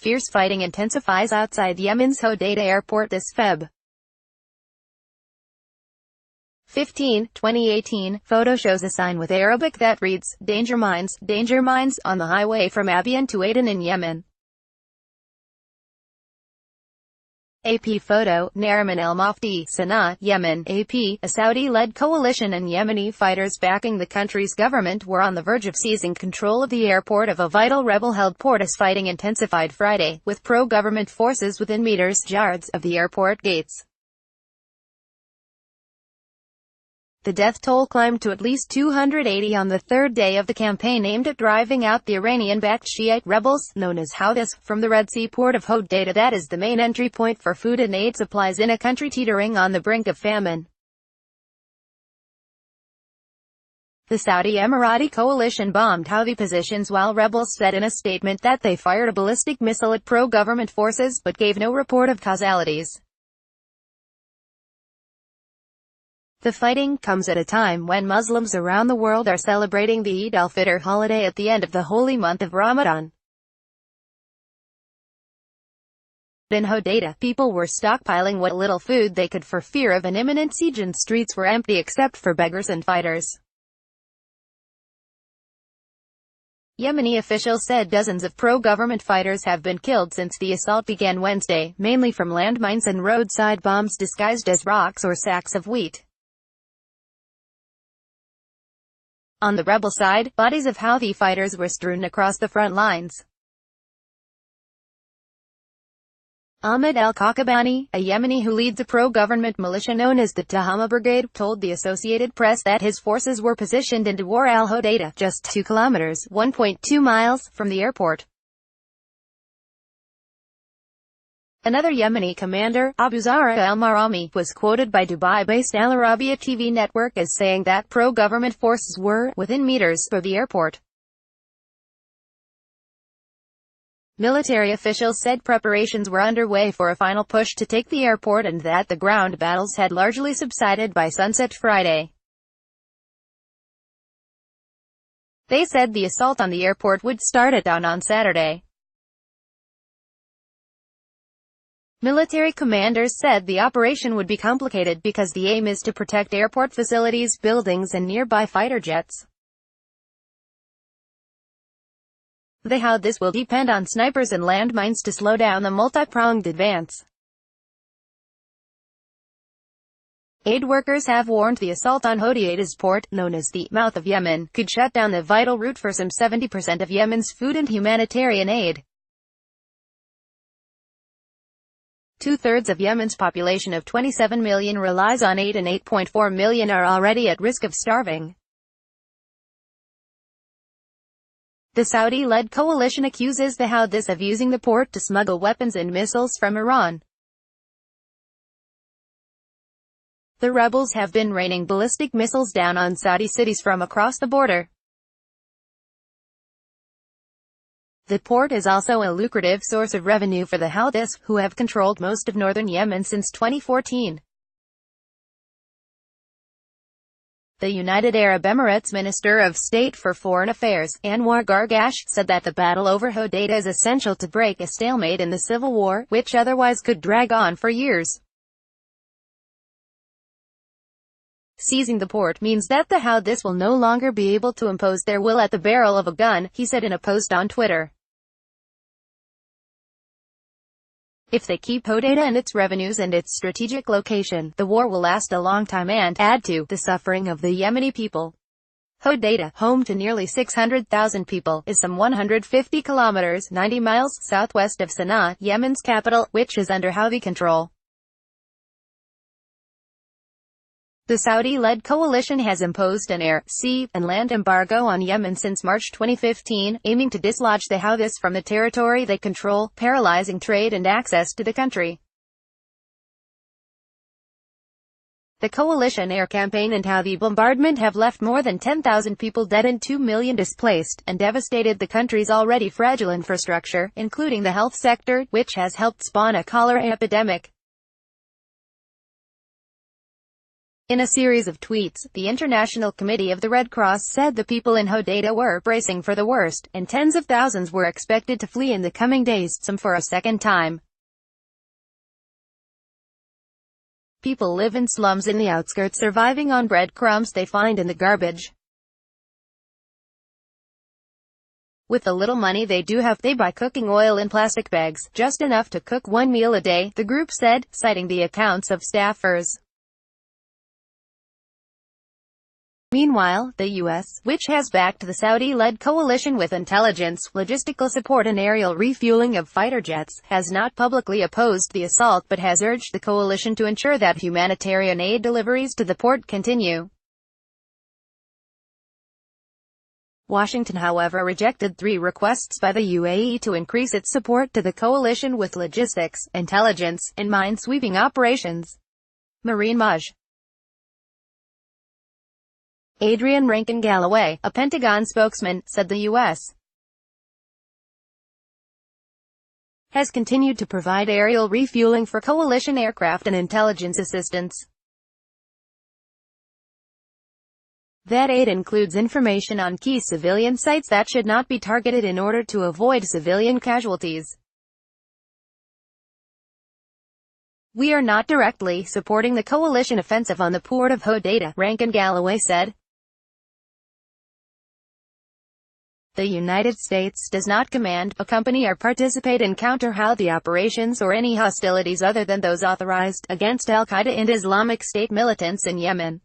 Fierce fighting intensifies outside Yemen's Hodeida airport this Feb. 15, 2018, photo shows a sign with Arabic that reads, Danger Mines, on the highway from Abiyan to Aden in Yemen. AP photo, Nariman el-Mofty, Sana'a, Yemen. AP, a Saudi-led coalition and Yemeni fighters backing the country's government were on the verge of seizing control of the airport of a vital rebel-held port as fighting intensified Friday, with pro-government forces within yards of the airport gates. The death toll climbed to at least 280 on the third day of the campaign aimed at driving out the Iranian-backed Shiite rebels, known as Houthis, from the Red Sea port of Hodeida that is the main entry point for food and aid supplies in a country teetering on the brink of famine. The Saudi-Emirati coalition bombed Houthi positions while rebels said in a statement that they fired a ballistic missile at pro-government forces, but gave no report of casualties. The fighting comes at a time when Muslims around the world are celebrating the Eid al-Fitr holiday at the end of the holy month of Ramadan. In Hodeida, people were stockpiling what little food they could for fear of an imminent siege, and streets were empty except for beggars and fighters. Yemeni officials said dozens of pro-government fighters have been killed since the assault began Wednesday, mainly from landmines and roadside bombs disguised as rocks or sacks of wheat. On the rebel side, bodies of Houthi fighters were strewn across the front lines. Ahmed al-Kakabani, a Yemeni who leads a pro-government militia known as the Tahama Brigade, told the Associated Press that his forces were positioned in Dawar al-Hodeida, just 2 kilometers (1.2 miles) from the airport. Another Yemeni commander, Abu Zahra al-Marami, was quoted by Dubai-based Al Arabiya TV network as saying that pro-government forces were within meters of the airport. Military officials said preparations were underway for a final push to take the airport and that the ground battles had largely subsided by sunset Friday. They said the assault on the airport would start at dawn on Saturday. Military commanders said the operation would be complicated because the aim is to protect airport facilities, buildings and nearby fighter jets. How this will depend on snipers and landmines to slow down the multi-pronged advance. Aid workers have warned the assault on Hodeida's port, known as the mouth of Yemen, could shut down the vital route for some 70% of Yemen's food and humanitarian aid. 2/3 of Yemen's population of 27 million relies on aid and 8.4 million are already at risk of starving. The Saudi-led coalition accuses the Houthis of using the port to smuggle weapons and missiles from Iran. The rebels have been raining ballistic missiles down on Saudi cities from across the border. The port is also a lucrative source of revenue for the Houthis, who have controlled most of northern Yemen since 2014. The United Arab Emirates Minister of State for Foreign Affairs, Anwar Gargash, said that the battle over Hodeida is essential to break a stalemate in the civil war, which otherwise could drag on for years. Seizing the port means that the Houthis will no longer be able to impose their will at the barrel of a gun, he said in a post on Twitter. If they keep Hodeida and its revenues and its strategic location, the war will last a long time and add to the suffering of the Yemeni people. Hodeida, home to nearly 600,000 people, is some 150 kilometers 90 miles southwest of Sana'a, Yemen's capital, which is under Houthi control. The Saudi-led coalition has imposed an air, sea, and land embargo on Yemen since March 2015, aiming to dislodge the Houthis from the territory they control, paralyzing trade and access to the country. The coalition air campaign and Houthi bombardment have left more than 10,000 people dead and 2 million displaced, and devastated the country's already fragile infrastructure, including the health sector, which has helped spawn a cholera epidemic. In a series of tweets, the International Committee of the Red Cross said the people in Hodeida were bracing for the worst, and tens of thousands were expected to flee in the coming days, some for a second time. People live in slums in the outskirts, surviving on breadcrumbs they find in the garbage. With the little money they do have, they buy cooking oil in plastic bags, just enough to cook one meal a day, the group said, citing the accounts of staffers. Meanwhile, the U.S., which has backed the Saudi-led coalition with intelligence, logistical support and aerial refueling of fighter jets, has not publicly opposed the assault but has urged the coalition to ensure that humanitarian aid deliveries to the port continue. Washington, however, rejected 3 requests by the UAE to increase its support to the coalition with logistics, intelligence, and mine-sweeping operations. Marine Maj. Adrian Rankin Galloway, a Pentagon spokesman, said the U.S. has continued to provide aerial refueling for coalition aircraft and intelligence assistance. That aid includes information on key civilian sites that should not be targeted in order to avoid civilian casualties. We are not directly supporting the coalition offensive on the port of Hodeida, Rankin Galloway said. The United States does not command, accompany or participate in counter-Houthi operations or any hostilities other than those authorized against al-Qaeda and Islamic State militants in Yemen.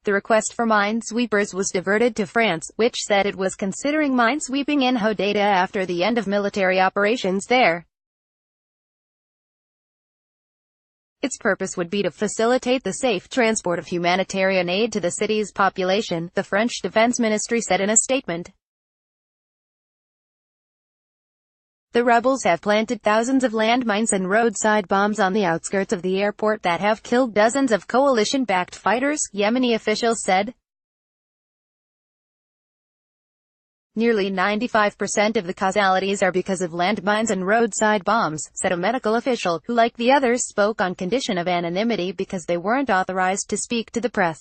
The request for minesweepers was diverted to France, which said it was considering minesweeping in Hodeida after the end of military operations there. Its purpose would be to facilitate the safe transport of humanitarian aid to the city's population, the French Defense Ministry said in a statement. The rebels have planted thousands of landmines and roadside bombs on the outskirts of the airport that have killed dozens of coalition-backed fighters, Yemeni officials said. Nearly 95% of the casualties are because of landmines and roadside bombs, said a medical official, who like the others spoke on condition of anonymity because they weren't authorized to speak to the press.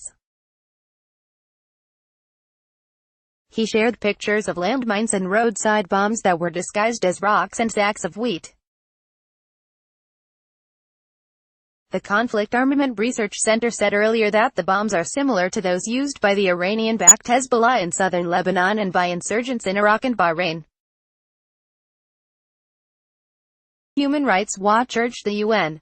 He shared pictures of landmines and roadside bombs that were disguised as rocks and sacks of wheat. The Conflict Armament Research Center said earlier that the bombs are similar to those used by the Iranian-backed Hezbollah in southern Lebanon and by insurgents in Iraq and Bahrain. Human Rights Watch urged the UN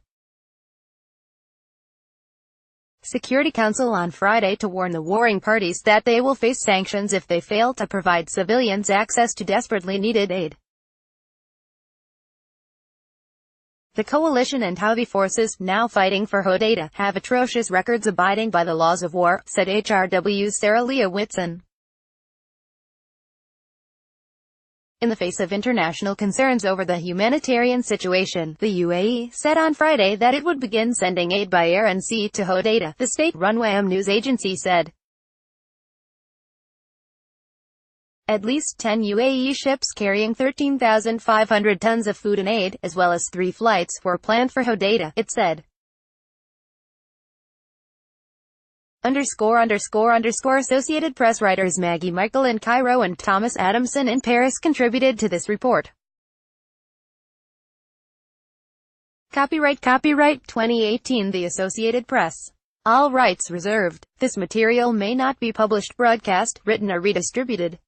Security Council on Friday to warn the warring parties that they will face sanctions if they fail to provide civilians access to desperately needed aid. The coalition and Houthi forces, now fighting for Hodeida, have atrocious records abiding by the laws of war, said HRW's Sarah Leah Whitson. In the face of international concerns over the humanitarian situation, the UAE said on Friday that it would begin sending aid by air and sea to Hodeida, the state-run WAM news agency said. At least 10 UAE ships carrying 13,500 tons of food and aid, as well as 3 flights, were planned for Hodeida, it said. Associated Press writers Maggie Michael in Cairo and Thomas Adamson in Paris contributed to this report. Copyright 2018 The Associated Press. All rights reserved. This material may not be published, broadcast, written or redistributed.